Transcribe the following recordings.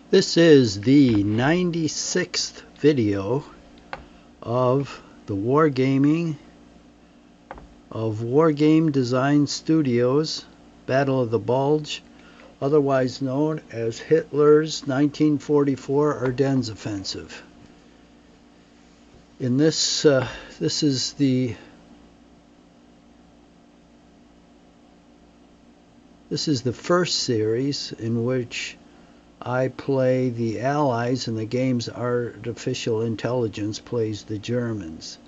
This is the 96th video of the wargaming of Wargame Design Studios Battle of the Bulge, otherwise known as Hitler's 1944 Ardennes Offensive. In this is the first series in which I play the Allies and the game's artificial intelligence plays the Germans.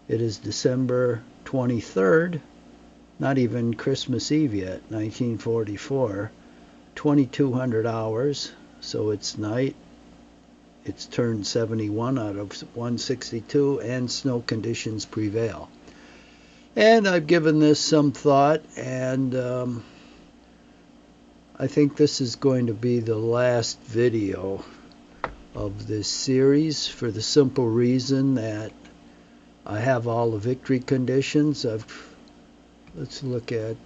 It is December 23rd, not even Christmas Eve yet, 1944, 2200 hours, so it's night. It's turned 71 out of 162 and snow conditions prevail. And I've given this some thought, and I think this is going to be the last video of this series for the simple reason that I have all the victory conditions. Let's look at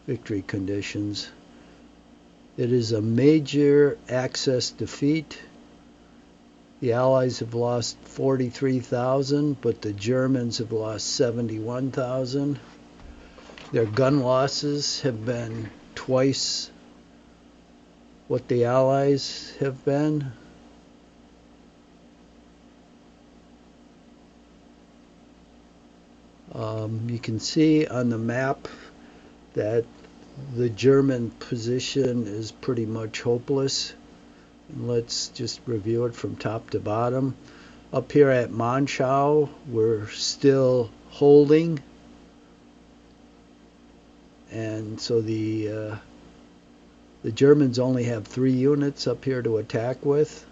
victory conditions. It is a major Axis defeat. The Allies have lost 43,000, but the Germans have lost 71,000. Their gun losses have been twice what the Allies have been. You can see on the map that the German position is pretty much hopeless. Let's just review it from top to bottom. Up here at Monschau, we're still holding, and so the Germans only have 3 units up here to attack with.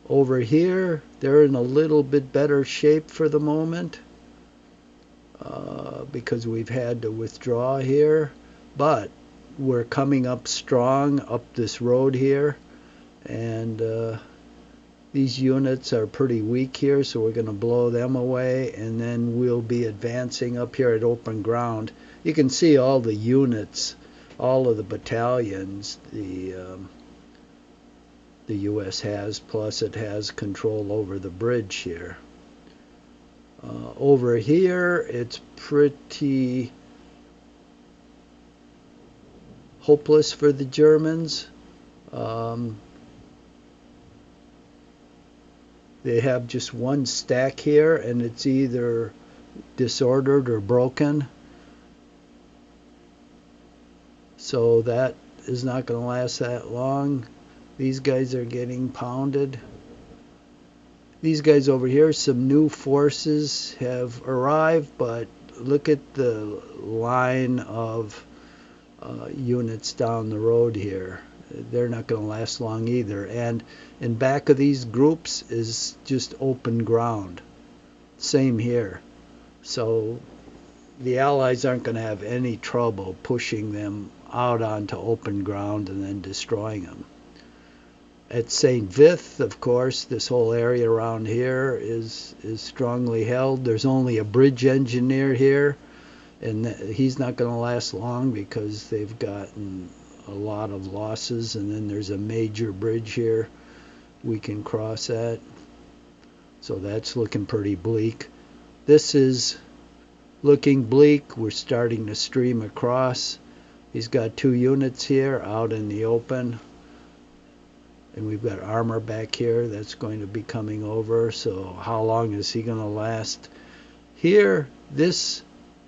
Over here, they're in a little bit better shape for the moment because we've had to withdraw here, but we're coming up strong up this road here, and these units are pretty weak here, so we're going to blow them away, and then we'll be advancing up here at open ground. You can see all the units, all of the battalions the U.S. has, plus it has control over the bridge here. Over here, it's pretty hopeless for the Germans. They have just one stack here, and it's either disordered or broken. So that is not going to last that long. These guys are getting pounded. These guys over here, some new forces have arrived, but look at the line of units down the road here. They're not going to last long either. And in back of these groups is just open ground. Same here. So the Allies aren't going to have any trouble pushing them out onto open ground and then destroying them. At St. Vith, of course, this whole area around here is strongly held. There's only a bridge engineer here, and he's not going to last long because they've gotten a lot of losses. And then there's a major bridge here we can cross at, so that's looking pretty bleak. This is looking bleak. We're starting to stream across. He's got 2 units here out in the open, and we've got armor back here that's going to be coming over. So how long is he going to last? Here, this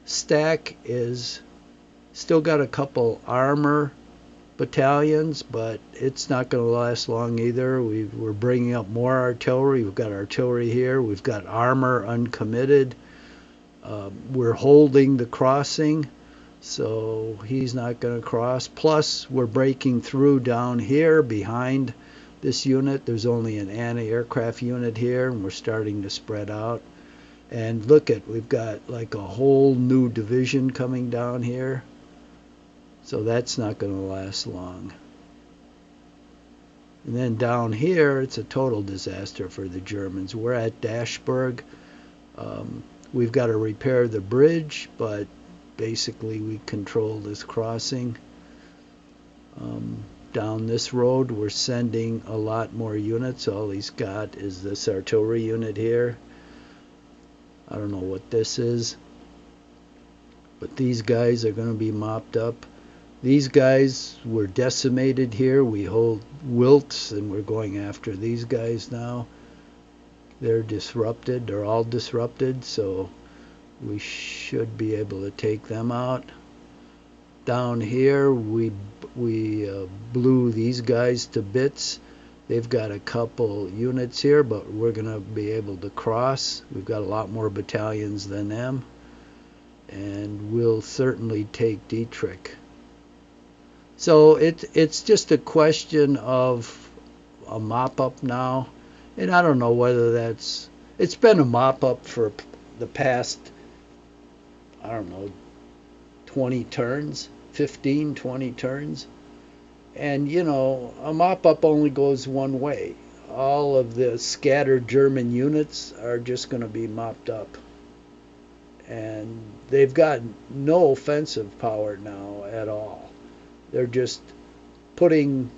stack is still got a couple armor battalions, but it's not going to last long either. We're bringing up more artillery. We've got artillery here. We've got armor uncommitted. We're holding the crossing, so he's not going to cross. Plus, we're breaking through down here behind this unit. There's only an anti-aircraft unit here, and we're starting to spread out. And look at, we've got like a whole new division coming down here. So that's not going to last long. And then down here, it's a total disaster for the Germans. We're at Dashberg. We've got to repair the bridge, but basically we control this crossing. Down this road we're sending a lot more units. All he's got is this artillery unit here. I don't know what this is, but these guys are going to be mopped up. These guys were decimated here. We hold Wilts and we're going after these guys now. They're disrupted. They're all disrupted, so we should be able to take them out. Down here we blew these guys to bits. They've got a couple units here, but we're going to be able to cross. We've got a lot more battalions than them, and we'll certainly take Dietrich. So it's just a question of a mop-up now, and I don't know whether it's been a mop-up for the past, I don't know, 20 turns, 15, 20 turns. And, you know, a mop-up only goes one way. All of the scattered German units are just going to be mopped up. And they've got no offensive power now at all. They're just putting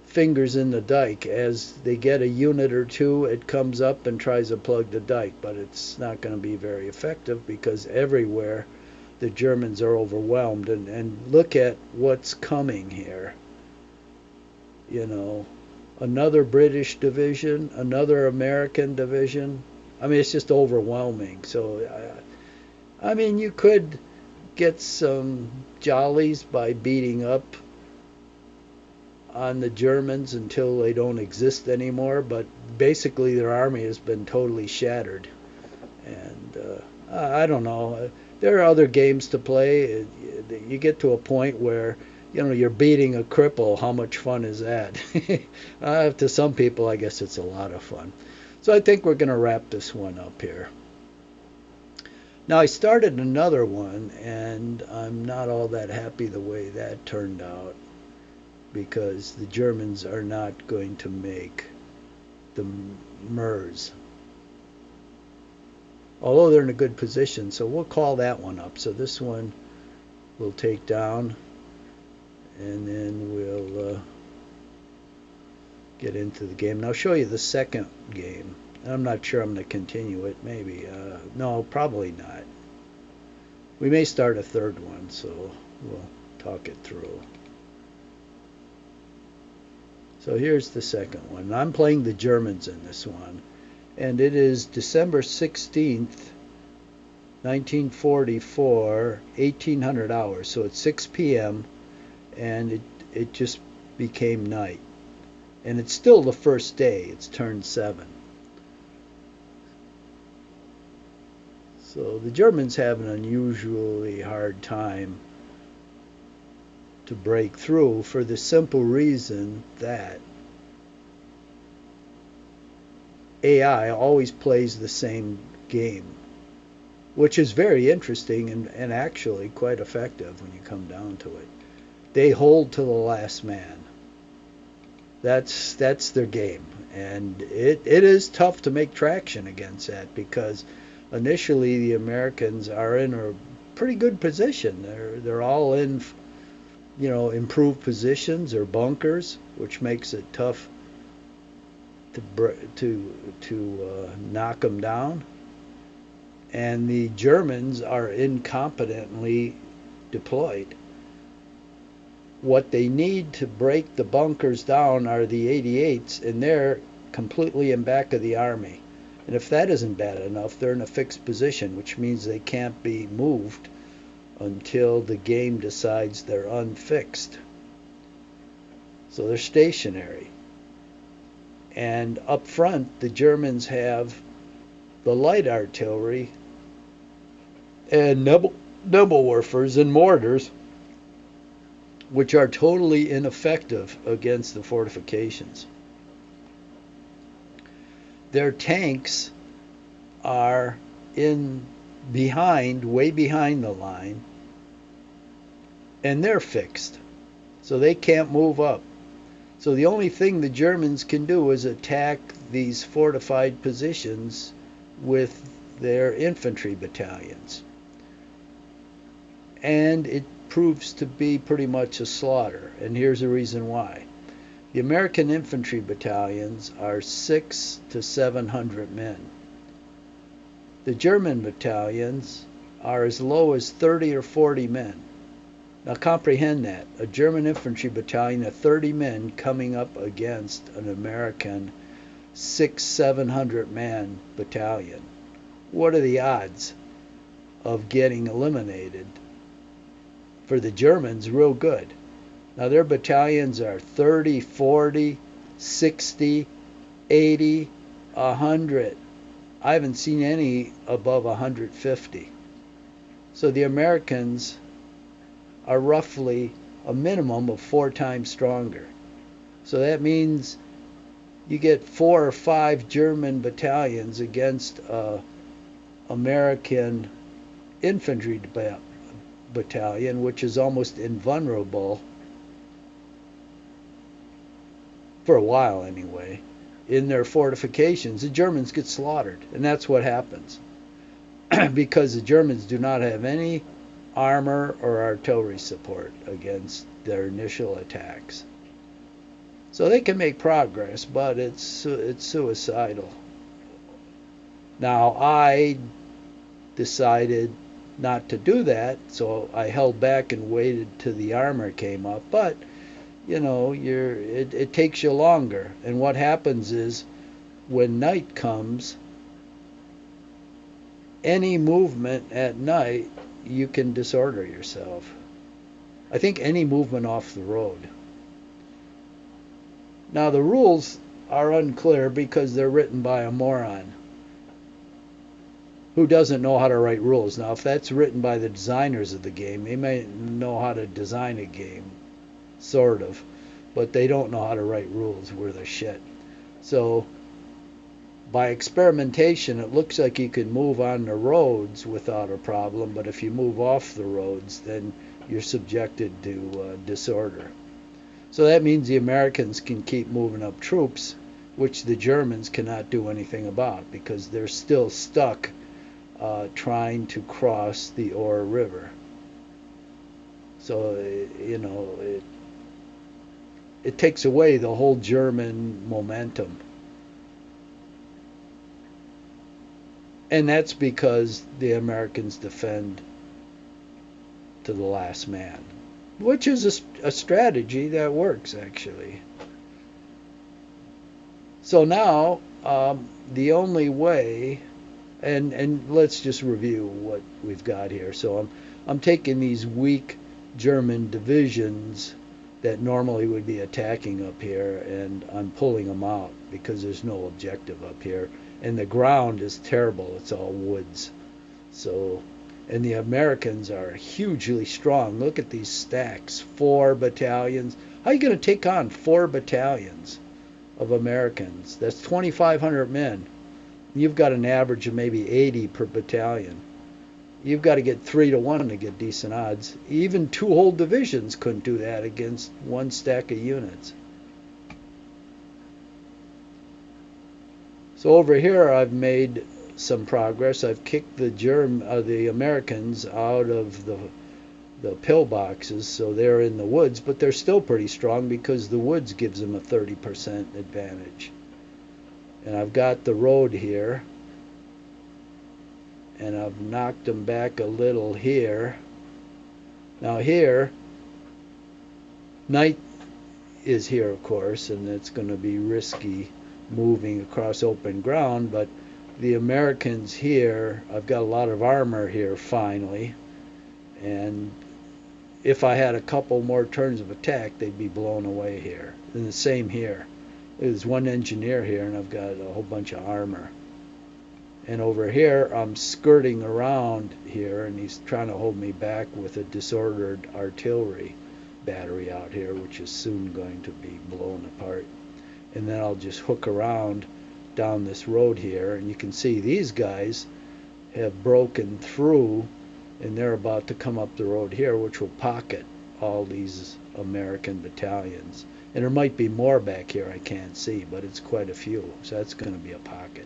fingers in the dike. As they get a unit or two, it comes up and tries to plug the dike. But it's not going to be very effective because everywhere the Germans are overwhelmed. And look at what's coming here. You know, another British division, another American division. I mean, it's just overwhelming. So, I mean, you could get some jollies by beating up on the Germans until they don't exist anymore, but basically their army has been totally shattered. And I don't know. There are other games to play. You get to a point where, you know, you're beating a cripple. How much fun is that? To some people, I guess it's a lot of fun. So I think we're going to wrap this one up here. Now, I started another one, and I'm not all that happy the way that turned out, because the Germans are not going to make the MERS. Although they're in a good position, so we'll call that one up. So this one we'll take down, and then we'll get into the game. And I'll show you the second game. I'm not sure I'm going to continue it. Maybe. No, probably not. We may start a third one, so we'll talk it through. So here's the second one. I'm playing the Germans in this one. And it is December 16th, 1944, 1800 hours. So it's 6 p.m. and it just became night. And it's still the first day. It's turned 7. So the Germans have an unusually hard time to break through for the simple reason that AI always plays the same game, which is very interesting and actually quite effective when you come down to it. They hold to the last man. That's their game, and it is tough to make traction against that, because initially the Americans are in a pretty good position. They're all in, you know, improved positions or bunkers, which makes it tough to knock them down. And the Germans are incompetently deployed. What they need to break the bunkers down are the 88s, and they're completely in back of the army. And if that isn't bad enough, they're in a fixed position, which means they can't be moved until the game decides they're unfixed. So they're stationary. And up front, the Germans have the light artillery and Nebelwerfers and mortars, which are totally ineffective against the fortifications. Their tanks are way behind the line, and they're fixed, so they can't move up. So the only thing the Germans can do is attack these fortified positions with their infantry battalions. and it proves to be pretty much a slaughter. And here's the reason why. The American infantry battalions are 600 to 700 men. The German battalions are as low as 30 or 40 men. Now comprehend that. A German infantry battalion of 30 men coming up against an American 600-700 man battalion. What are the odds of getting eliminated? For the Germans, real good. Now their battalions are 30, 40, 60, 80, 100. I haven't seen any above 150. So the Americans are roughly a minimum of 4 times stronger. So that means you get 4 or 5 German battalions against American infantry battalion, which is almost invulnerable, for a while anyway, in their fortifications. The Germans get slaughtered, and that's what happens. Because the Germans do not have any armor or artillery support against their initial attacks. So they can make progress, but it's suicidal. Now I decided not to do that, so I held back and waited till the armor came up. But you know, it takes you longer. And what happens is, when night comes, any movement at night, you can disorder yourself. I think any movement off the road. Now the rules are unclear because they're written by a moron who doesn't know how to write rules. Now if that's written by the designers of the game, they may know how to design a game, sort of, but they don't know how to write rules worth of shit. So by experimentation, it looks like you can move on the roads without a problem, but if you move off the roads, then you're subjected to disorder. So that means the Americans can keep moving up troops, which the Germans cannot do anything about because they're still stuck trying to cross the Ore River. So, you know, it takes away the whole German momentum. And that's because the Americans defend to the last man, which is a strategy that works, actually. So now, the only way, and let's just review what we've got here. So I'm taking these weak German divisions that normally would be attacking up here, and I'm pulling them out because there's no objective up here. And the ground is terrible. It's all woods. So, and the Americans are hugely strong. Look at these stacks. 4 battalions. How are you going to take on 4 battalions of Americans? That's 2,500 men. You've got an average of maybe 80 per battalion. You've got to get 3 to 1 to get decent odds. Even 2 whole divisions couldn't do that against 1 stack of units. So over here I've made some progress. I've kicked the Americans out of the pillboxes, so they're in the woods, but they're still pretty strong because the woods gives them a 30% advantage. And I've got the road here, and I've knocked them back a little here. Now here, night is here, of course, and it's going to be risky moving across open ground, but the Americans here, I've got a lot of armor here finally, and if I had a couple more turns of attack, they'd be blown away here. And the same here. There's 1 engineer here, and I've got a whole bunch of armor. And over here, I'm skirting around here, and he's trying to hold me back with a disordered artillery battery out here, which is soon going to be blown apart. And then I'll just hook around down this road here, and you can see these guys have broken through, and they're about to come up the road here, which will pocket all these American battalions. And there might be more back here I can't see, but it's quite a few, so that's going to be a pocket.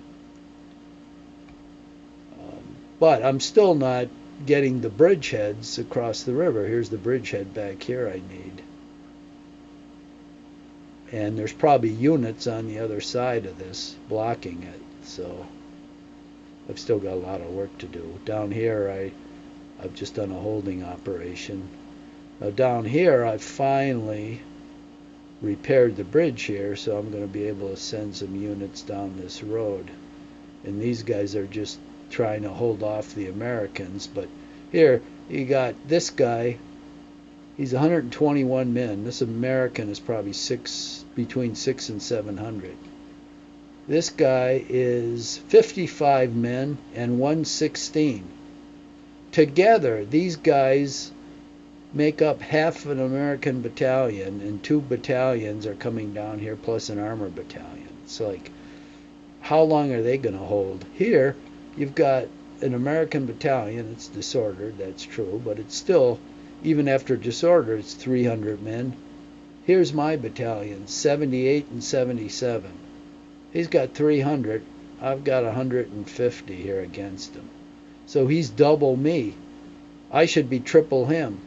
But I'm still not getting the bridgeheads across the river. Here's the bridgehead back here I need. And there's probably units on the other side of this blocking it. So I've still got a lot of work to do. Down here I've just done a holding operation. Now down here I've finally repaired the bridge here, so I'm going to be able to send some units down this road. And these guys are just trying to hold off the Americans. But here you got this guy. He's 121 men. This American is probably between 600 and 700. This guy is 55 men and 116. Together, these guys make up half an American battalion, and 2 battalions are coming down here, plus an armor battalion. It's like, how long are they going to hold? Here, you've got an American battalion. It's disordered, that's true, but it's still, even after disorder, it's 300 men. Here's my battalion, 78 and 77. He's got 300. I've got 150 here against him. So he's double me. I should be triple him.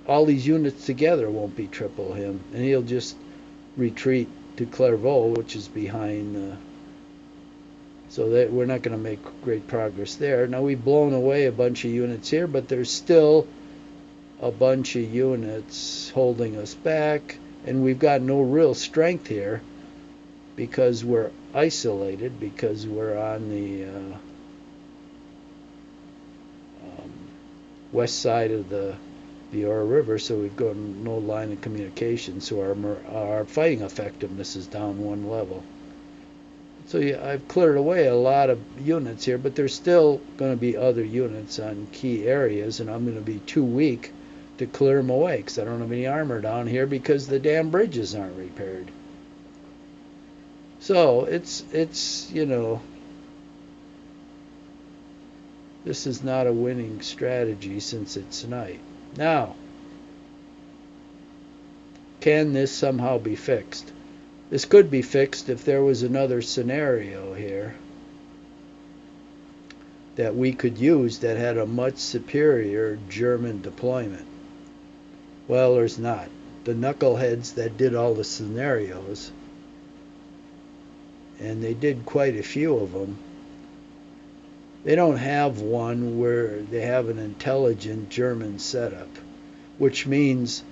All these units together won't be triple him, and he'll just retreat to Clairvaux, which is behind. So that we're not going to make great progress there. Now we've blown away a bunch of units here, but there's still a bunch of units holding us back, and we've got no real strength here because we're isolated, because we're on the west side of the Ore River, so we've got no line of communication, so our fighting effectiveness is down 1 level. So yeah, I've cleared away a lot of units here, but there's still going to be other units on key areas, and I'm going to be too weak to clear them away because I don't have any armor down here because the damn bridges aren't repaired. So it's you know, this is not a winning strategy since it's night. Now, can this somehow be fixed? This could be fixed if there was another scenario here that we could use that had a much superior German deployment. Well, there's not. The knuckleheads that did all the scenarios, and they did quite a few of them, they don't have one where they have an intelligent German setup, which means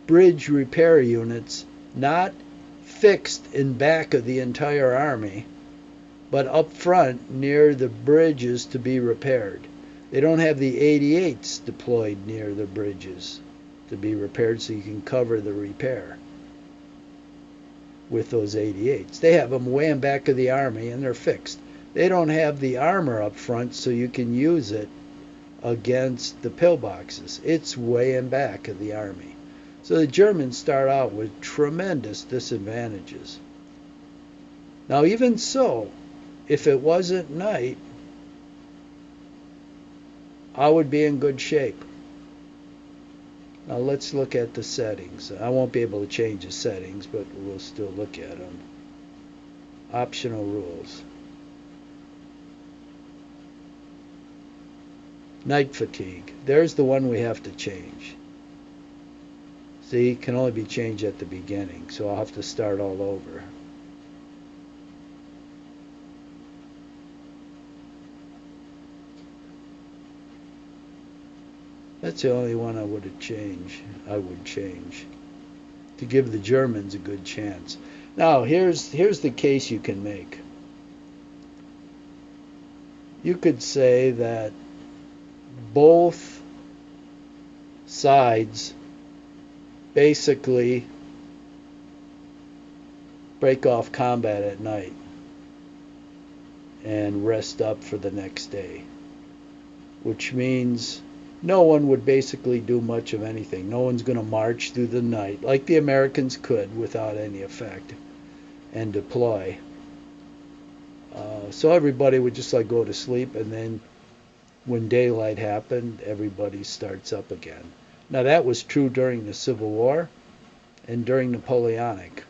bridge repair units not fixed in back of the entire army, but up front near the bridges to be repaired. They don't have the 88s deployed near the bridges to be repaired so you can cover the repair with those 88s. They have them way in back of the army and they're fixed. They don't have the armor up front so you can use it against the pillboxes. It's way in back of the army. So the Germans start out with tremendous disadvantages. Now even so, if it wasn't night, I would be in good shape. Now let's look at the settings. I won't be able to change the settings, but we'll still look at them. Optional rules. Night fatigue. There's the one we have to change. See, can only be changed at the beginning, so I'll have to start all over. That's the only one I would change to give the Germans a good chance. Now, here's the case you can make. You could say that both sides basically break off combat at night and rest up for the next day, which means no one would basically do much of anything. No one's going to march through the night like the Americans could without any effect and deploy. So everybody would just like go to sleep, and then when daylight happened, everybody starts up again. Now that was true during the Civil War and during Napoleonic.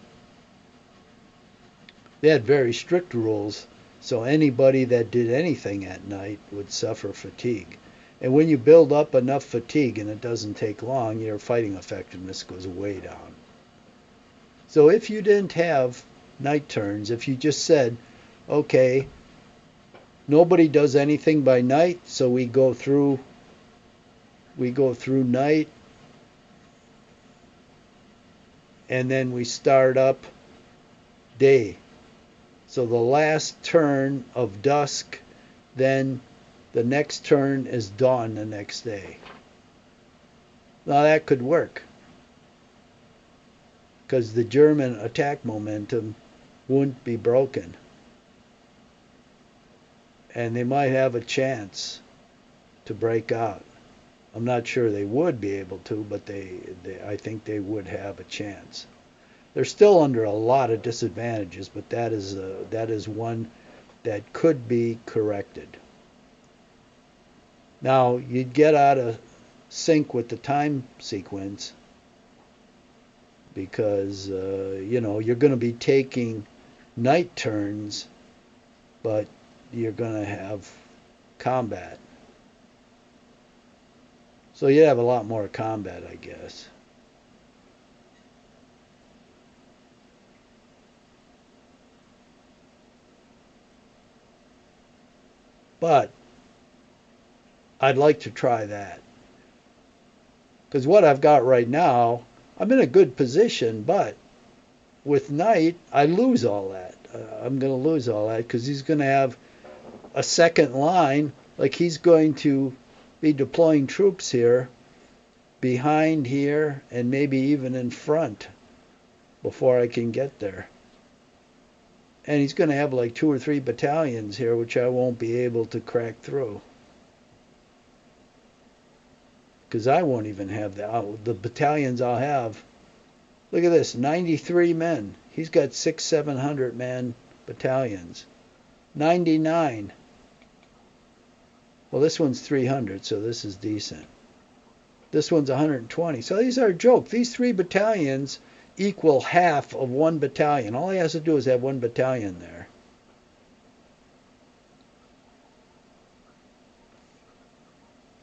They had very strict rules So anybody that did anything at night would suffer fatigue. And when you build up enough fatigue and it doesn't take long, your fighting effectiveness goes way down. So if you didn't have night turns, if you just said, okay, nobody does anything by night, so we go through night, and then we start up day. So the last turn of dusk, then the next turn is dawn the next day. Now that could work, because the German attack momentum wouldn't be broken. And they might have a chance to break out. I'm not sure they would be able to, but I think they would have a chance. They're still under a lot of disadvantages, but that is one that could be corrected. Now, you'd get out of sync with the time sequence because, you're going to be taking night turns, but you're going to have combat. So you'd have a lot more combat, I guess. But I'd like to try that. Because what I've got right now, I'm in a good position, but with night, I lose all that. I'm going to lose all that because he's going to have a second line. Like he's going to be deploying troops here, behind here, and maybe even in front before I can get there. And he's going to have like 2 or 3 battalions here, which I won't be able to crack through. Because I won't even have the battalions I'll have. Look at this, 93 men. He's got 600-700 man battalions. 99. Well, this one's 300, so this is decent. This one's 120. So these are a joke. These 3 battalions equal half of 1 battalion. All he has to do is have 1 battalion there.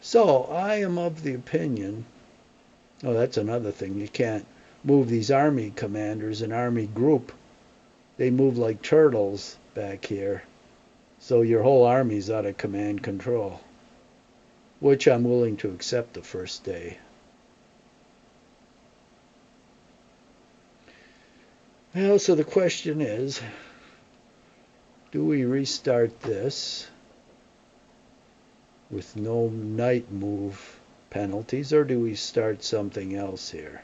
So I am of the opinion, oh, that's another thing. You can't move these army commanders in army group. They move like turtles back here. So your whole army's out of command control, which I'm willing to accept the first day. Well, so the question is, do we restart this with no night move penalties, or do we start something else here?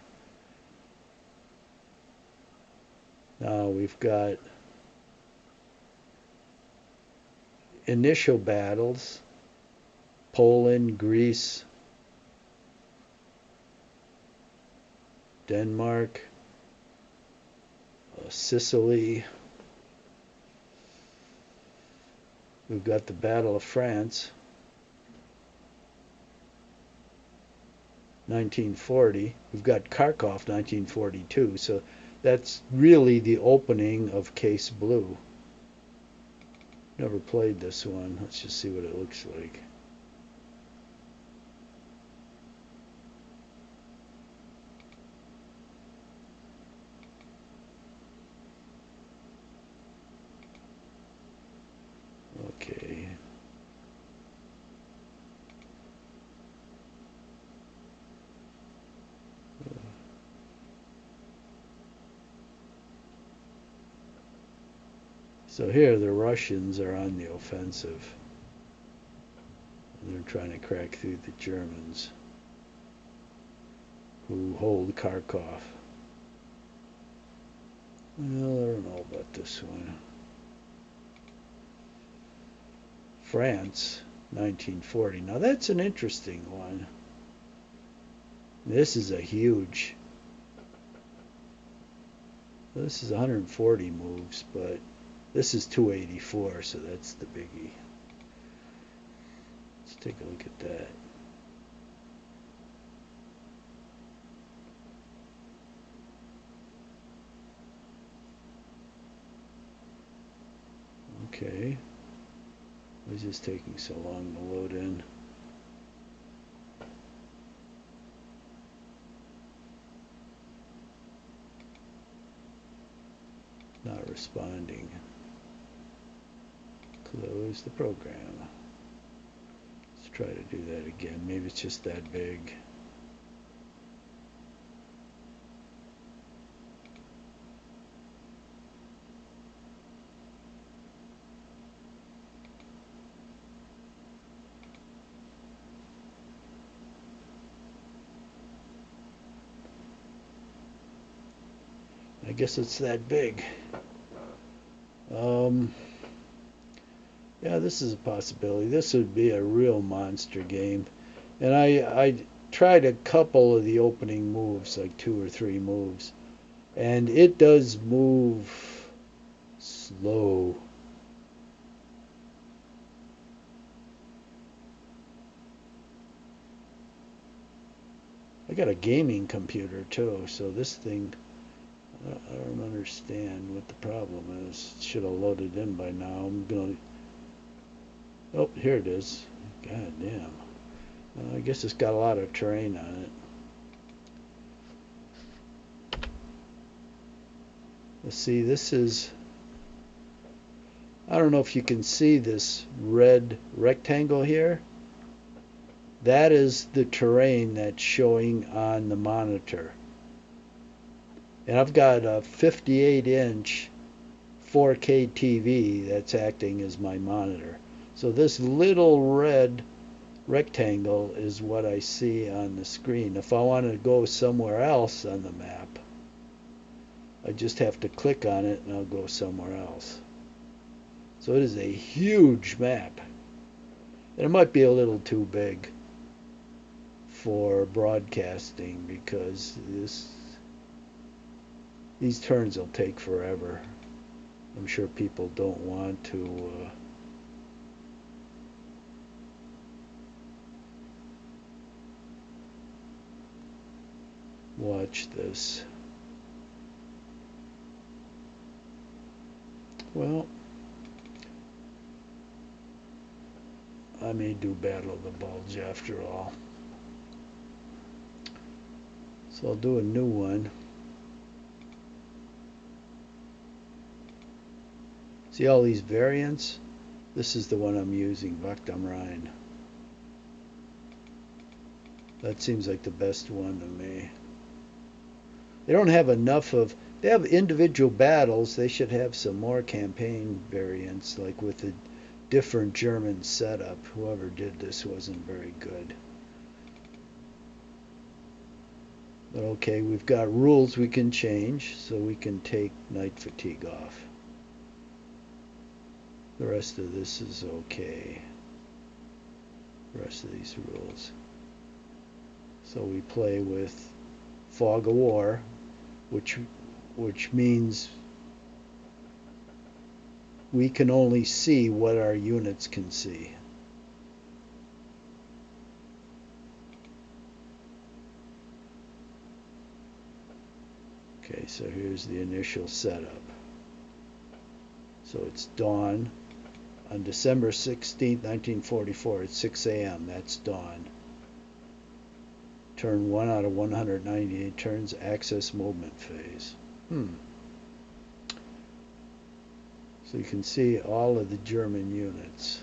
Now we've got initial battles, Poland, Greece, Denmark, Sicily. We've got the Battle of France, 1940. We've got Kharkov, 1942. So that's really the opening of Case Blue. Never played this one. Let's just see what it looks like. Okay. So here the Russians are on the offensive. They're trying to crack through the Germans who hold Kharkov. Well, I don't know about this one. France, 1940. Now that's an interesting one. This is a huge. This is 140 moves, but this is 284, so that's the biggie. Let's take a look at that. Okay. Why is this taking so long to load in? Not responding. Close the program. Let's try to do that again. Maybe it's just that big. I guess it's that big. Yeah, this is a possibility. This would be a real monster game. And I tried a couple of the opening moves, like 2 or 3 moves. And it does move slow. I got a gaming computer too, so this thing, I don't understand what the problem is. It should have loaded in by now. I'm gonna. Oh, here it is. God damn. I guess it's got a lot of terrain on it. Let's see, this is, I don't know if you can see this red rectangle here. That is the terrain that's showing on the monitor. And I've got a 58-inch 4K TV that's acting as my monitor. So this little red rectangle is what I see on the screen. If I want to go somewhere else on the map, I just have to click on it and I'll go somewhere else. So it is a huge map. And it might be a little too big for broadcasting because these turns will take forever. I'm sure people don't want to watch this. Well, I may do Battle of the Bulge after all. So I'll do a new one. See all these variants? This is the one I'm using, Wacht am Rhein. That seems like the best one to me. They don't have enough of, they have individual battles. They should have some more campaign variants, like with a different German setup. Whoever did this wasn't very good. But okay, we've got rules we can change, so we can take night fatigue off. The rest of this is okay. The rest of these rules. So we play with Fog of War, which means we can only see what our units can see. Okay, so here's the initial setup. So it's dawn on December 16th, 1944 at 6 a.m. That's dawn. Turn 1 out of 198 turns, access movement phase. So you can see all of the German units.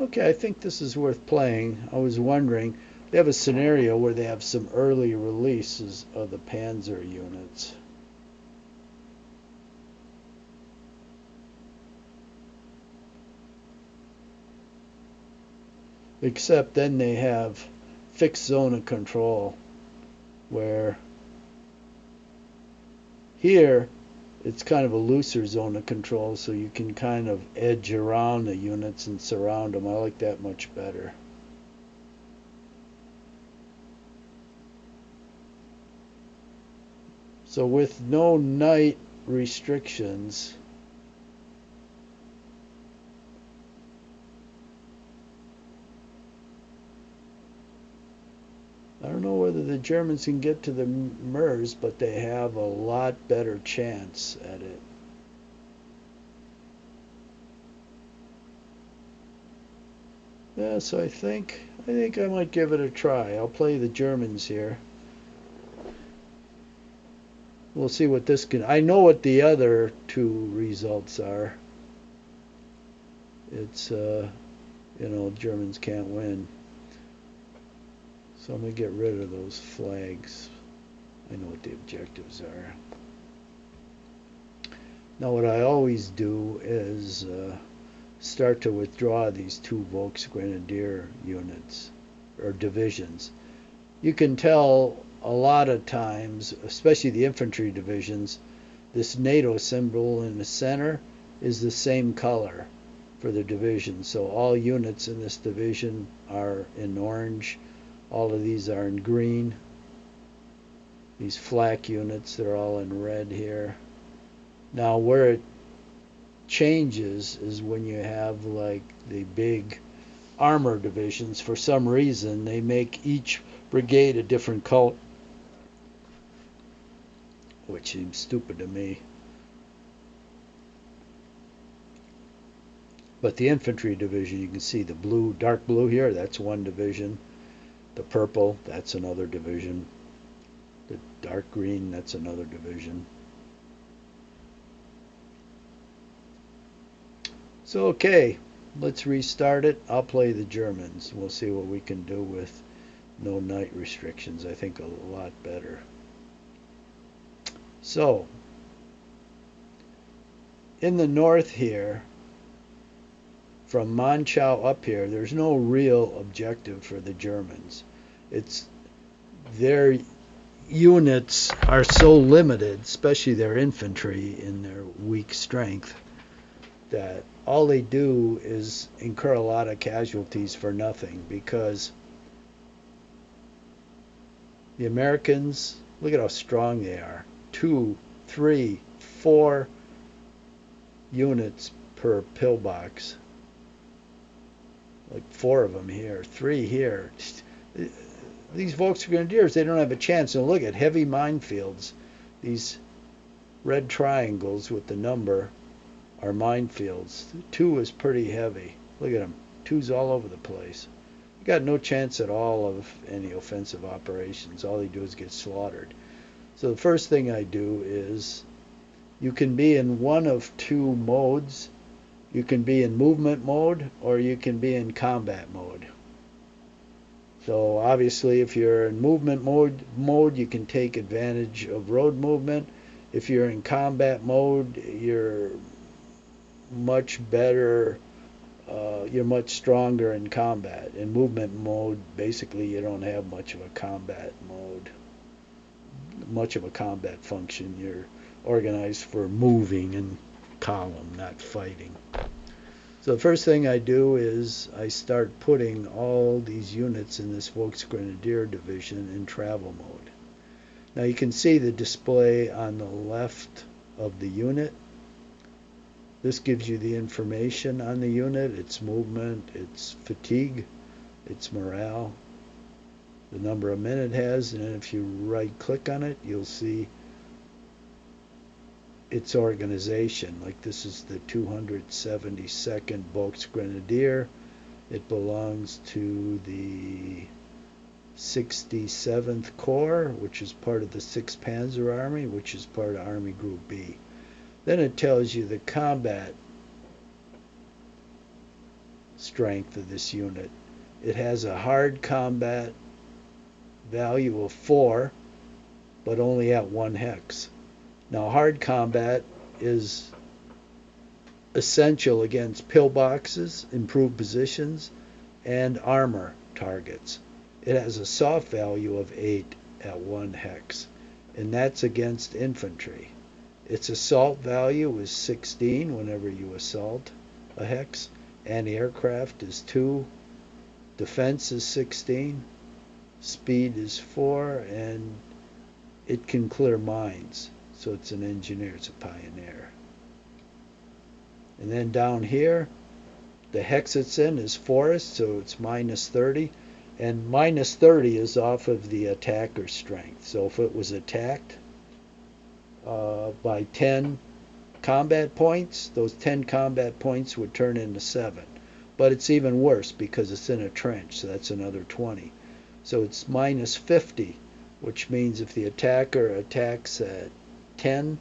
Okay, I think this is worth playing. I was wondering, they have a scenario where they have some early releases of the Panzer units. Except then they have fixed zone of control, where here it's kind of a looser zone of control, so you can kind of edge around the units and surround them. I like that much better. So with no night restrictions, I don't know whether the Germans can get to the MERS, but they have a lot better chance at it. Yeah, so I think I might give it a try. I'll play the Germans here. We'll see what this can. I know what the other two results are. It's Germans can't win. So I'm going to get rid of those flags. I know what the objectives are. Now what I always do is start to withdraw these two Volksgrenadier units, or divisions. You can tell a lot of times, especially the infantry divisions, this NATO symbol in the center is the same color for the division. So all units in this division are in orange. All of these are in green. These flak units, they're all in red here. Now where it changes is when you have like the big armor divisions. For some reason, they make each brigade a different color, which seems stupid to me. But the infantry division, you can see the blue, dark blue here, that's one division. The purple, that's another division. The dark green, that's another division. So okay, let's restart it. I'll play the Germans. We'll see what we can do with no night restrictions. I think a lot better. So, in the north here, from Manchow up here, there's no real objective for the Germans. It's their units are so limited, especially their infantry in their weak strength, that all they do is incur a lot of casualties for nothing, because the Americans, look at how strong they are. 2, 3, 4 units per pillbox. Like 4 of them here, 3 here. These Volksgrenadiers, they don't have a chance. And look at heavy minefields. These red triangles with the number are minefields. 2 is pretty heavy. Look at them. 2's all over the place. You got no chance at all of any offensive operations. All they do is get slaughtered. So the first thing I do is, you can be in one of 2 modes. You can be in movement mode, or you can be in combat mode. So obviously if you're in movement mode, you can take advantage of road movement. If you're in combat mode, you're much better, you're much stronger in combat. In movement mode, basically you don't have much of a combat mode, much of a combat function. You're organized for moving in column, not fighting. So the first thing I do is I start putting all these units in this Volksgrenadier division in travel mode. Now you can see the display on the left of the unit. This gives you the information on the unit, its movement, its fatigue, its morale, the number of men it has, and then if you right click on it, you'll see its organization. Like this is the 272nd Volksgrenadier. It belongs to the 67th Corps, which is part of the 6th Panzer Army, which is part of Army Group B. Then it tells you the combat strength of this unit. It has a hard combat value of 4, but only at 1 hex. Now hard combat is essential against pillboxes, improved positions, and armor targets. It has a soft value of 8 at 1 hex, and that's against infantry. Its assault value is 16 whenever you assault a hex. Anti-aircraft is 2. Defense is 16. Speed is 4. And it can clear mines. So it's an engineer. It's a pioneer. And then down here, the hex it's in is forest, so it's minus 30. And minus 30 is off of the attacker's strength. So if it was attacked by 10 combat points, those 10 combat points would turn into 7. But it's even worse because it's in a trench, so that's another 20. So it's minus 50, which means if the attacker attacks at 10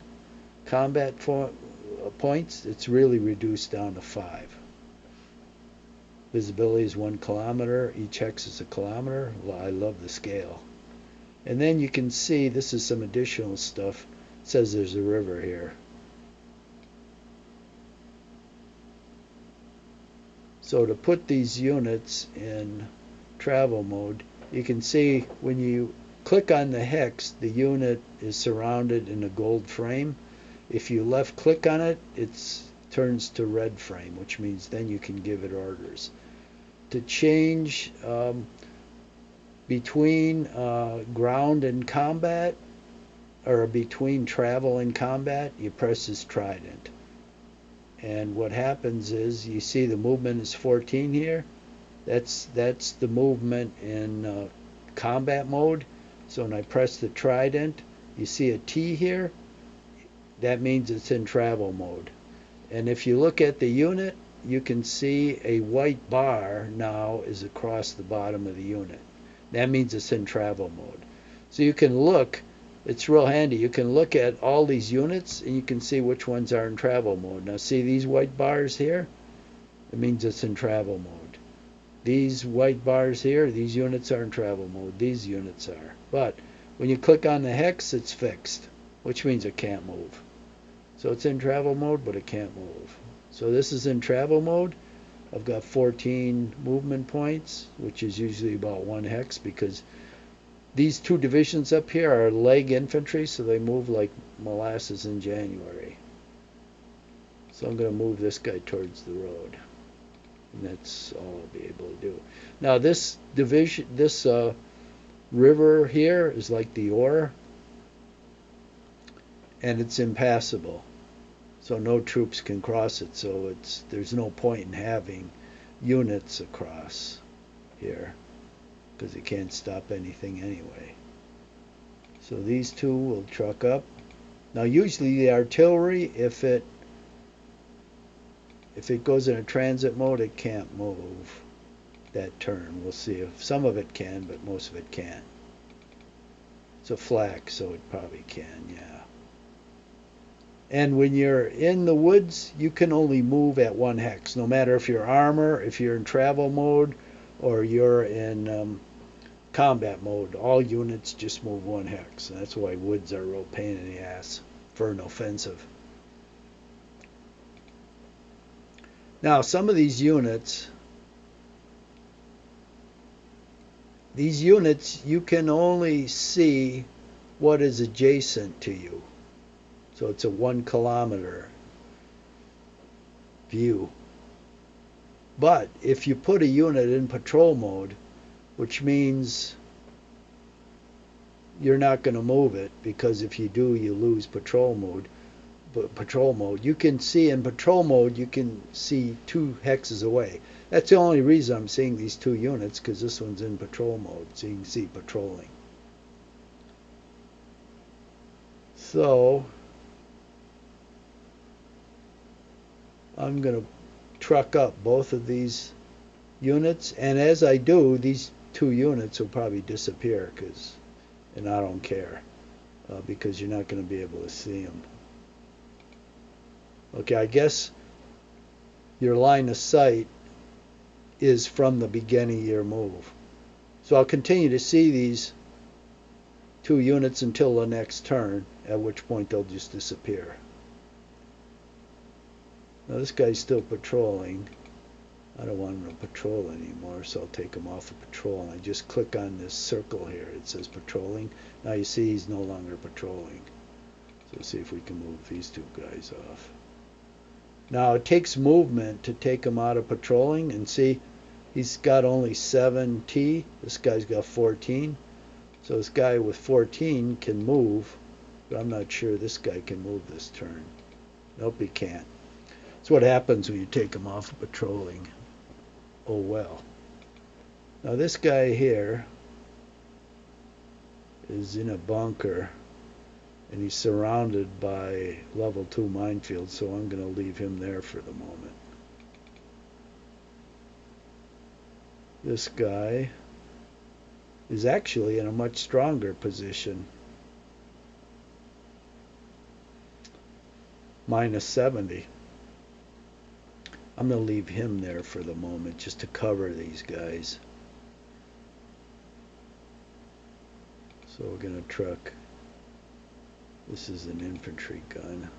combat points, it's really reduced down to 5. Visibility is 1 kilometer. Each hex is a kilometer. Well, I love the scale. And then you can see, this is some additional stuff. It says there's a river here. So to put these units in travel mode, you can see when you click on the hex, the unit is surrounded in a gold frame. If you left click on it, it turns to red frame, which means then you can give it orders. To change between ground and combat, or between travel and combat, you press this trident. And what happens is, you see the movement is 14 here. That's the movement in combat mode. So when I press the trident, you see a T here. That means it's in travel mode. And if you look at the unit, you can see a white bar now is across the bottom of the unit. That means it's in travel mode. So you can look, it's real handy, you can look at all these units and you can see which ones are in travel mode. Now see these white bars here? It means it's in travel mode. These white bars here, these units are in travel mode. These units are. But when you click on the hex, it's fixed, which means it can't move. So it's in travel mode, but it can't move. So this is in travel mode. I've got 14 movement points, which is usually about 1 hex, because these 2 divisions up here are leg infantry, so they move like molasses in January. So I'm going to move this guy towards the road. And that's all I'll be able to do. Now this division, this river here is like the Ore, and it's impassable. So no troops can cross it, so there's no point in having units across here, because it can't stop anything anyway. So these 2 will truck up. Now usually the artillery, if it goes in a transit mode, it can't move that turn. We'll see if some of it can, but most of it can't. It's a flak, so it probably can, yeah. And when you're in the woods, you can only move at 1 hex, no matter if you're armor, if you're in travel mode, or you're in combat mode. All units just move 1 hex. And that's why woods are a real pain in the ass for an offensive. Now, some of these units, you can only see what is adjacent to you. So it's a 1 kilometer view. But if you put a unit in patrol mode, which means you're not going to move it, because if you do, you lose patrol mode. But patrol mode, you can see in patrol mode, you can see 2 hexes away. That's the only reason I'm seeing these 2 units, because this one's in patrol mode, so you can see patrolling. So I'm going to truck up both of these units, and as I do, these 2 units will probably disappear, and I don't care, because you're not going to be able to see them. Okay, I guess your line of sight is from the beginning of your move. So I'll continue to see these 2 units until the next turn, at which point they'll just disappear. Now this guy's still patrolling. I don't want him to patrol anymore, so I'll take him off of patrol. And I just click on this circle here. It says patrolling. Now you see he's no longer patrolling. Let's see if we can move these two guys off. Now it takes movement to take him out of patrolling, and see, he's got only 7T. This guy's got 14. So this guy with 14 can move, but I'm not sure this guy can move this turn. Nope, he can't. That's what happens when you take him off of patrolling. Oh well. Now this guy here is in a bunker, and he's surrounded by level 2 minefields, so I'm going to leave him there for the moment. This guy is actually in a much stronger position. Minus 70. I'm going to leave him there for the moment just to cover these guys. So we're going to truck. This is an infantry gun.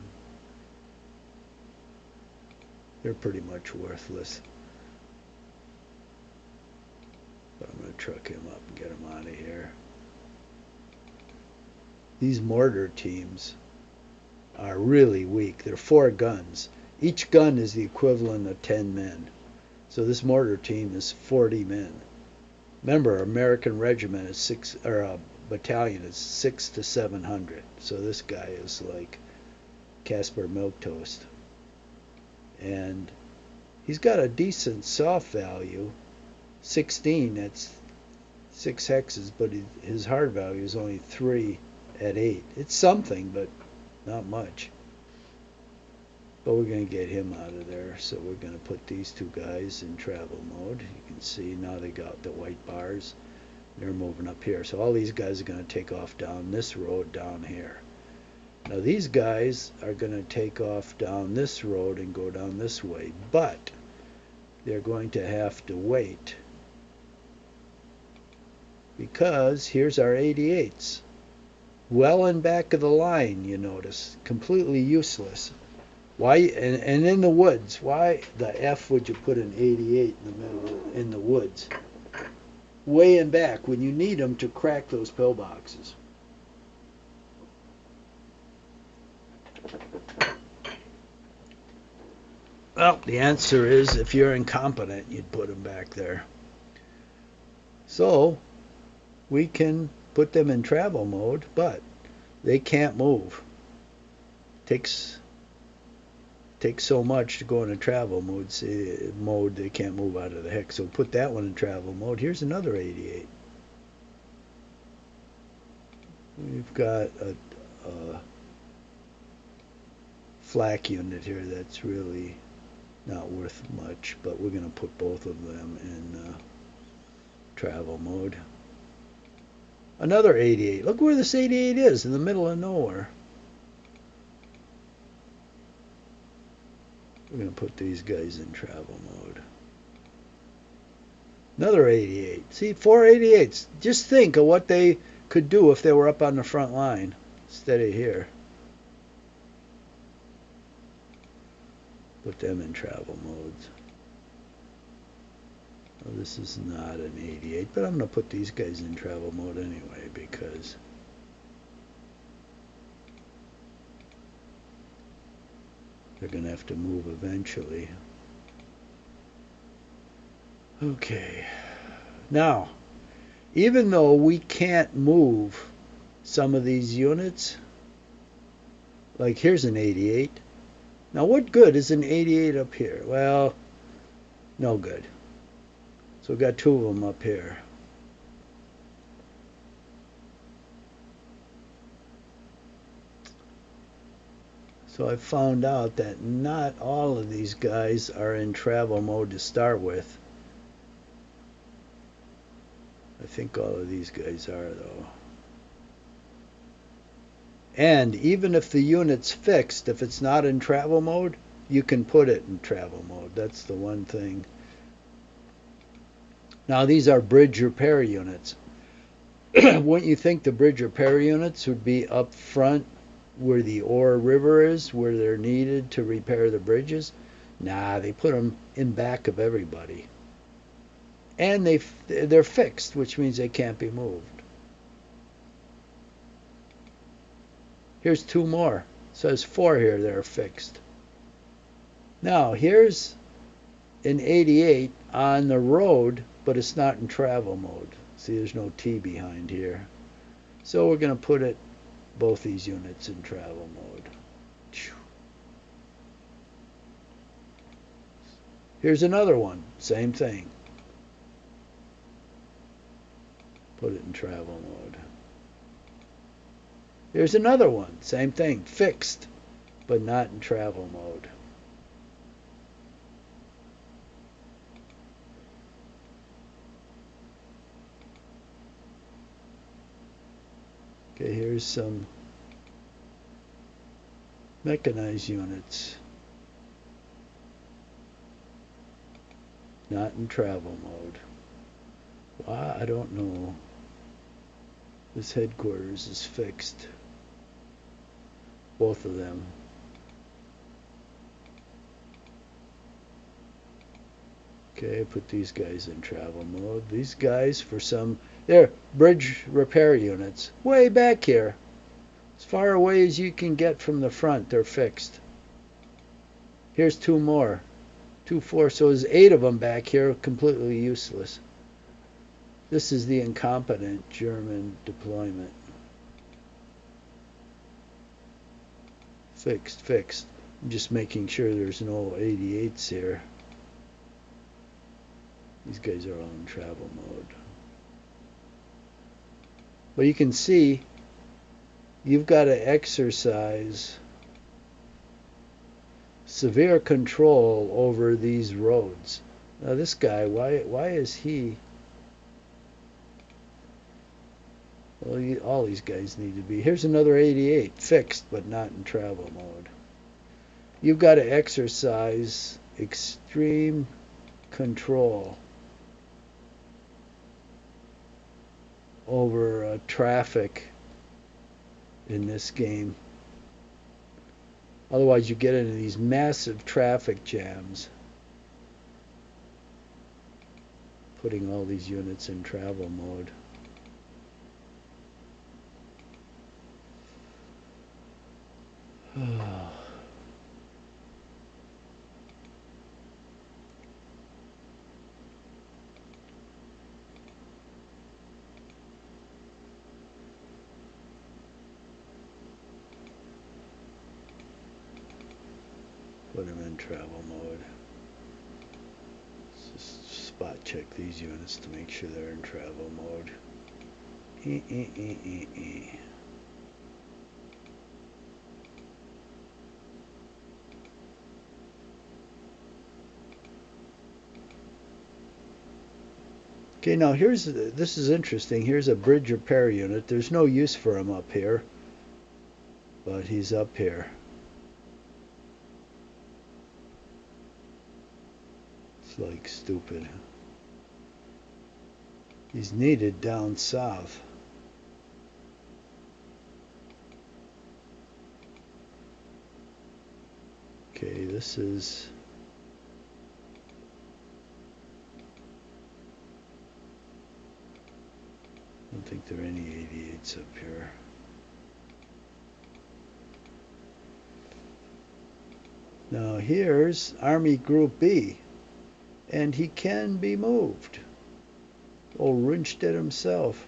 They're pretty much worthless. But I'm going to truck him up and get him out of here. These mortar teams are really weak. They're 4 guns. Each gun is the equivalent of 10 men. So this mortar team is 40 men. Remember, American regiment is 6, or a battalion is 600 to 700. So this guy is like Casper Milquetoast. And he's got a decent soft value. 16, that's 6 hexes, but his hard value is only 3 at 8. It's something, but not much. But we're going to get him out of there, so we're going to put these two guys in travel mode. You can see now they got the white bars. They're moving up here. So all these guys are going to take off down this road down here. Now these guys are going to take off down this road and go down this way, but they're going to have to wait, because here's our 88s. Well in back of the line, you notice. Completely useless. Why? And in the woods. Why the F would you put an 88 in the middle in the woods? Way in back when you need them to crack those pillboxes. Well, the answer is if you're incompetent, you'd put them back there. So we can put them in travel mode, but they can't move. Takes so much to go into travel mode. They can't move out of the hex. So put that one in travel mode. Here's another 88. We've got a flak unit here that's really not worth much, but we're going to put both of them in travel mode. Another 88. Look where this 88 is, in the middle of nowhere. We're going to put these guys in travel mode. Another 88. See, 4 88s. Just think of what they could do if they were up on the front line instead of here. Put them in travel modes. Well, this is not an 88, but I'm going to put these guys in travel mode anyway because they're going to have to move eventually. Okay. Now, even though we can't move some of these units, like here's an 88. Now, what good is an 88 up here? Well, no good. So we've got 2 of them up here. So I found out that not all of these guys are in travel mode to start with. I think all of these guys are, though. And even if the unit's fixed, if it's not in travel mode, you can put it in travel mode. That's the one thing. Now these are bridge repair units. Wouldn't you think the bridge repair units would be up front where the Ore River is, where they're needed to repair the bridges? Nah, they put them in back of everybody. And they're fixed, which means they can't be moved. Here's two more. It says 4 here that are fixed. Now here's an 88 on the road, but it's not in travel mode. See, there's no T behind here. So we're going to put it, both these units, in travel mode. Here's another one, same thing. Put it in travel mode. Here's another one, same thing, fixed, but not in travel mode. Okay, here's some mechanized units. Not in travel mode. Why? I don't know. This headquarters is fixed. Both of them. Okay, put these guys in travel mode. These guys for some... They're bridge repair units. Way back here. As far away as you can get from the front, they're fixed. Here's two more. 2, 4, so there's 8 of them back here, completely useless. This is the incompetent German deployment. Fixed, fixed. I'm just making sure there's no 88s here. These guys are all in travel mode. But you can see, you've got to exercise severe control over these roads. Now this guy, why is he... Well, all these guys need to be... Here's another 88, fixed, but not in travel mode. You've got to exercise extreme control over traffic in this game. Otherwise you get into these massive traffic jams. Putting all these units in travel mode. Put them in travel mode. Let's just spot check these units to make sure they're in travel mode. Okay, now this is interesting. Here's a bridge repair unit. There's no use for him up here, but he's up here. It's like stupid. He's needed down south. Okay, this is... I don't think there are any 88s up here. Now here's Army Group B, and he can be moved. Old Rinstead himself.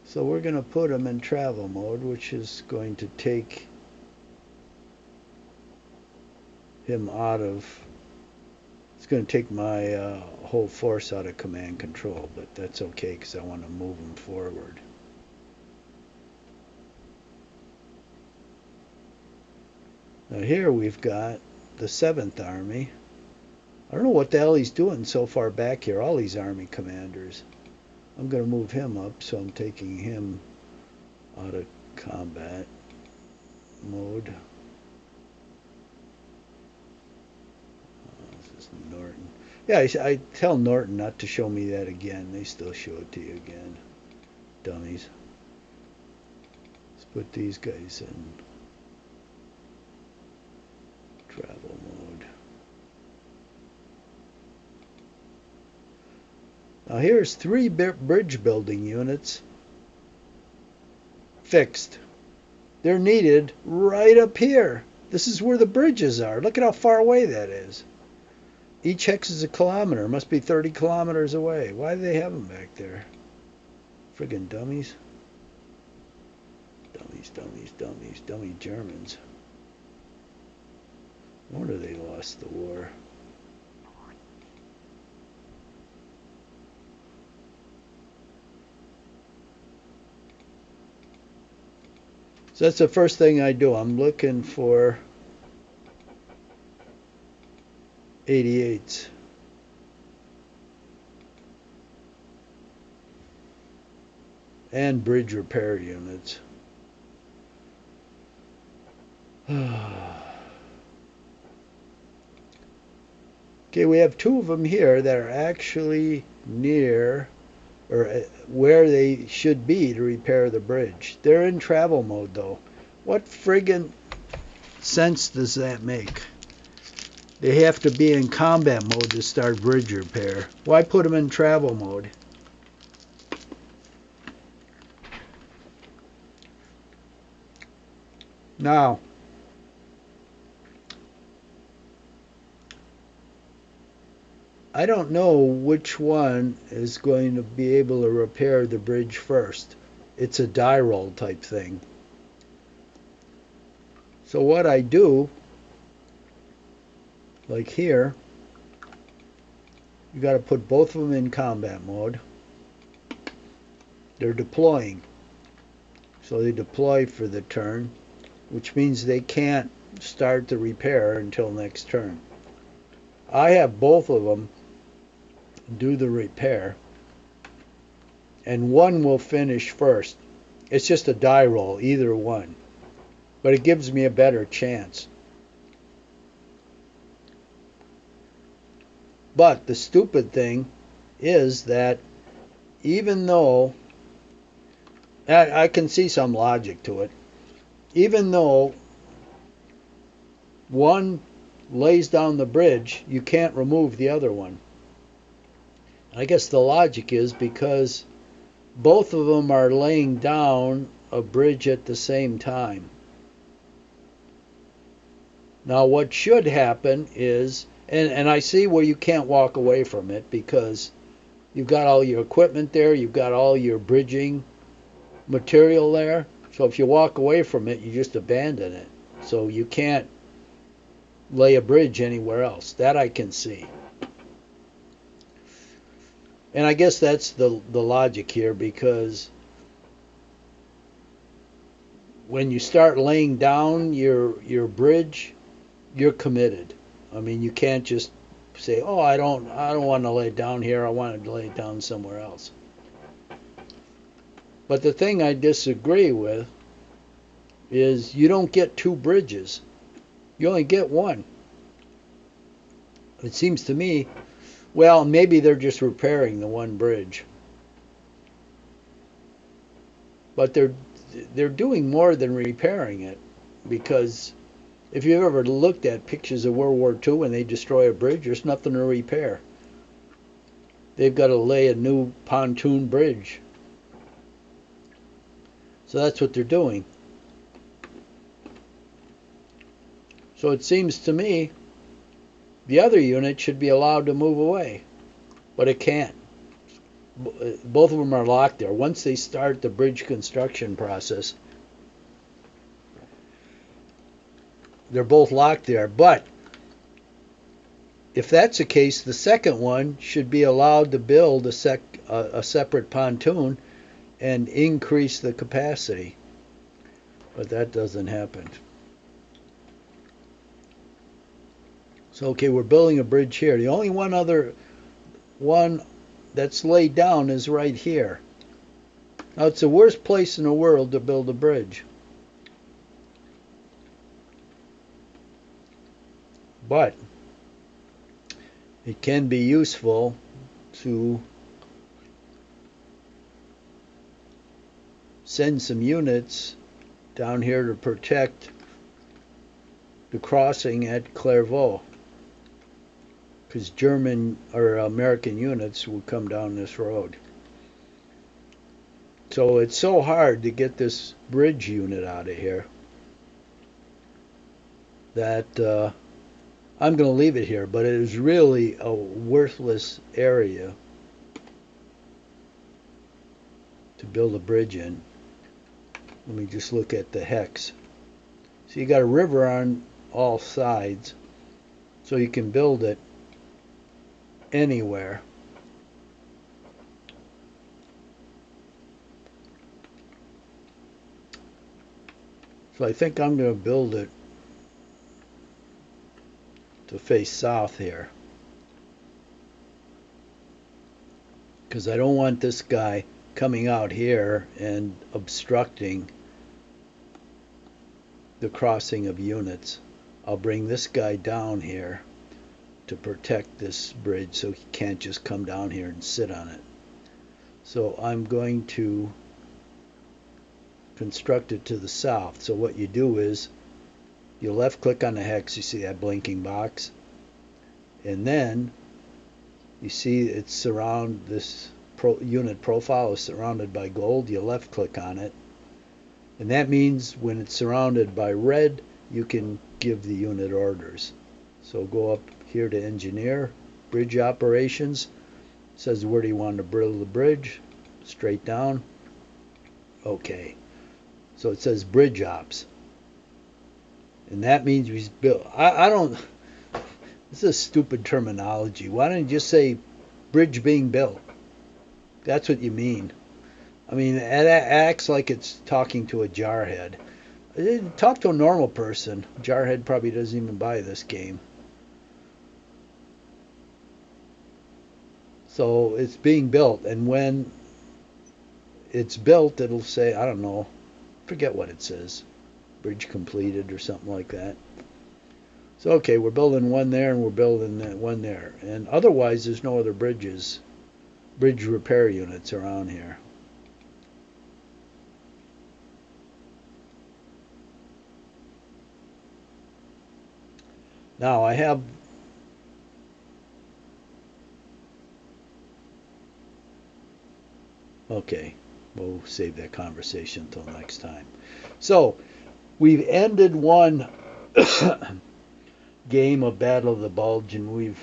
So we're going to put him in travel mode, which is going to take him out of... It's going to take my whole force out of command control, but that's okay because I want to move him forward. Now here we've got the 7th Army. I don't know what the hell he's doing so far back here, all these Army commanders. I'm going to move him up, so I'm taking him out of combat mode. This is Norton. Yeah, I tell Norton not to show me that again. They still show it to you again. Dummies. Let's put these guys in travel mode. Now here's 3 bridge building units fixed. They're needed right up here. This is where the bridges are. Look at how far away that is. Each hex is a kilometer. It must be 30 kilometers away. Why do they have them back there? Friggin' dummies. Dummies, dummies, dummies, dummy Germans. No wonder they lost the war. So that's the first thing I do. I'm looking for 88s. And bridge repair units. Okay, we have two of them here that are actually near or where they should be to repair the bridge. They're in travel mode though. What friggin' sense does that make? They have to be in combat mode to start bridge repair. Why put them in travel mode? Now, I don't know which one is going to be able to repair the bridge first. It's a die roll type thing. So what I do, like here, you got to put both of them in combat mode. They're deploying. So they deploy for the turn, which means they can't start the repair until next turn. I have both of them do the repair, and one will finish first. It's just a die roll, either one, but it gives me a better chance. But the stupid thing is that even though I can see some logic to it, even though one lays down the bridge, you can't remove the other one. I guess the logic is because both of them are laying down a bridge at the same time. Now what should happen is, and I see where you can't walk away from it because you've got all your equipment there, you've got all your bridging material there. So if you walk away from it, you just abandon it. So you can't lay a bridge anywhere else. That I can see. And I guess that's the logic here, because when you start laying down your bridge, you're committed. I mean, you can't just say, "Oh, I don't want to lay it down here. I want to lay it down somewhere else." But the thing I disagree with is you don't get two bridges. You only get one. It seems to me, well, maybe they're just repairing the one bridge. But they're doing more than repairing it, because if you've ever looked at pictures of World War II when they destroy a bridge, there's nothing to repair. They've got to lay a new pontoon bridge. So that's what they're doing. So it seems to me the other unit should be allowed to move away, but it can't. Both of them are locked there. Once they start the bridge construction process, they're both locked there. But if that's the case, the second one should be allowed to build a separate pontoon and increase the capacity. But that doesn't happen. So, okay, we're building a bridge here. The only other one that's laid down is right here. Now, it's the worst place in the world to build a bridge. But it can be useful to send some units down here to protect the crossing at Clairvaux, because German or American units will come down this road. So it's so hard to get this bridge unit out of here. that I'm going to leave it here, but it is really a worthless area to build a bridge in. Let me just look at the hex. So you got a river on all sides, so you can build it anywhere. So I think I'm going to build it to face south here, because I don't want this guy coming out here and obstructing the crossing of units. I'll bring this guy down here to protect this bridge so he can't just come down here and sit on it. So I'm going to construct it to the south. So what you do is you left click on the hex, you see that blinking box, and then you see it's surround this unit profile is surrounded by gold. You left click on it, and that means when it's surrounded by red, you can give the unit orders. So go up here to engineer, bridge operations. It says where do you want to build the bridge? Straight down. Okay. So it says bridge ops. And that means we build. I don't. This is stupid terminology. Why don't you just say bridge being built? That's what you mean. I mean, it acts like it's talking to a jarhead. Talk to a normal person. Jarhead probably doesn't even buy this game. So it's being built, and when it's built, it'll say, I don't know, forget what it says, bridge completed or something like that. So okay, we're building one there and we're building one there, and otherwise there's no other bridge repair units around here. Now I have okay, we'll save that conversation until next time. So we've ended one game of Battle of the Bulge, and we've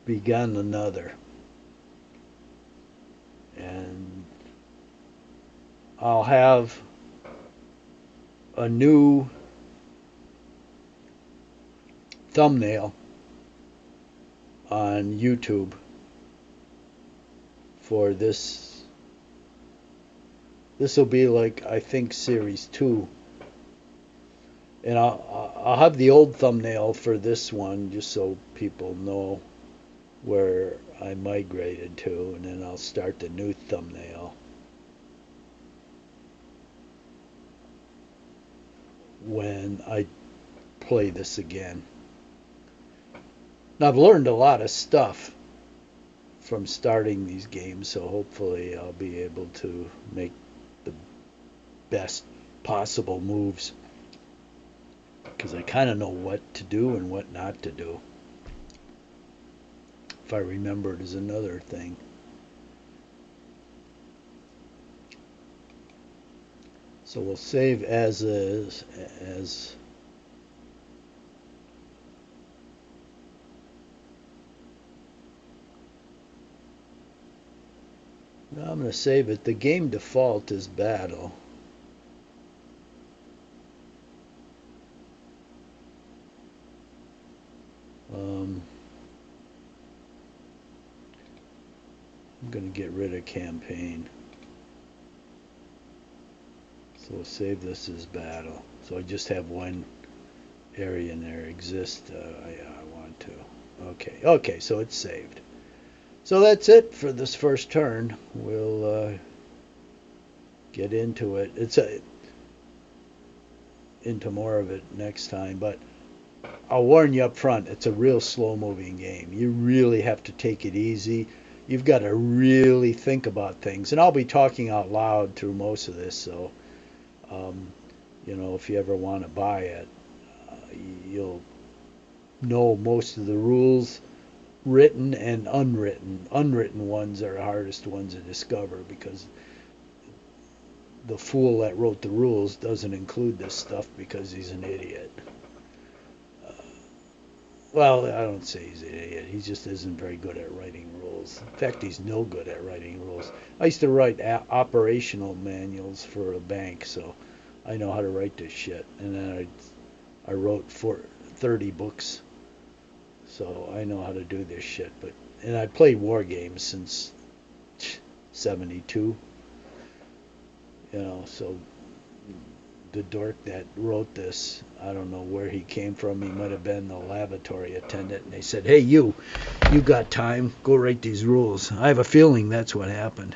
begun another. And I'll have a new thumbnail on YouTube for this. This will be like, I think, series 2. And I'll have the old thumbnail for this one just so people know where I migrated to, and then I'll start the new thumbnail when I play this again. Now I've learned a lot of stuff from starting these games, so hopefully I'll be able to make the best possible moves, because I kind of know what to do and what not to do. If I remember it is another thing. So we'll save as is, as now I'm going to save it. The game default is battle. I'm going to get rid of campaign. So we'll save this as battle. So I just have one area in there exist. I want to. Okay, so it's saved. So that's it for this first turn. We'll get into it. Into more of it next time, but I'll warn you up front, it's a real slow-moving game. You really have to take it easy. You've got to really think about things. And I'll be talking out loud through most of this, so if you ever want to buy it, you'll know most of the rules, written and unwritten. Unwritten ones are the hardest ones to discover, because the fool that wrote the rules doesn't include this stuff because he's an idiot. Well, I don't say he's an idiot. He just isn't very good at writing rules. In fact, he's no good at writing rules. I used to write operational manuals for a bank, so I know how to write this shit. And then I wrote for 30 books, so I know how to do this shit. And I played war games since '72, so the dork that wrote this, I don't know where he came from. He might have been the lavatory attendant, and they said, "Hey, you got time? Go write these rules." I have a feeling that's what happened.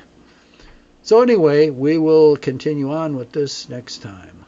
So anyway, we will continue on with this next time.